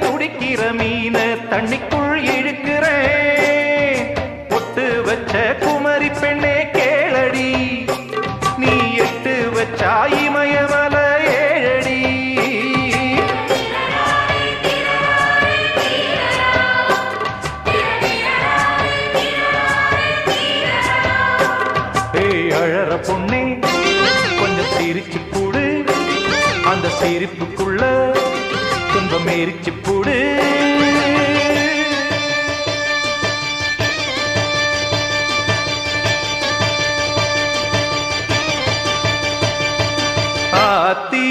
துடிக்கிற மீன தண்ணிக்குள் இழுக்கிறேன். பொட்டு வச்ச குமரி பெண்ணே கேளடி, நீ எட்டு வச்சா இமயமல ஏழடி. ஏய் அழற பொண்ணே கொஞ்சம் சிரிச்சு கூடு, அந்த சிரிப்புக்குள்ள துன்பம் எரிச்சு போடு. ஆத்தி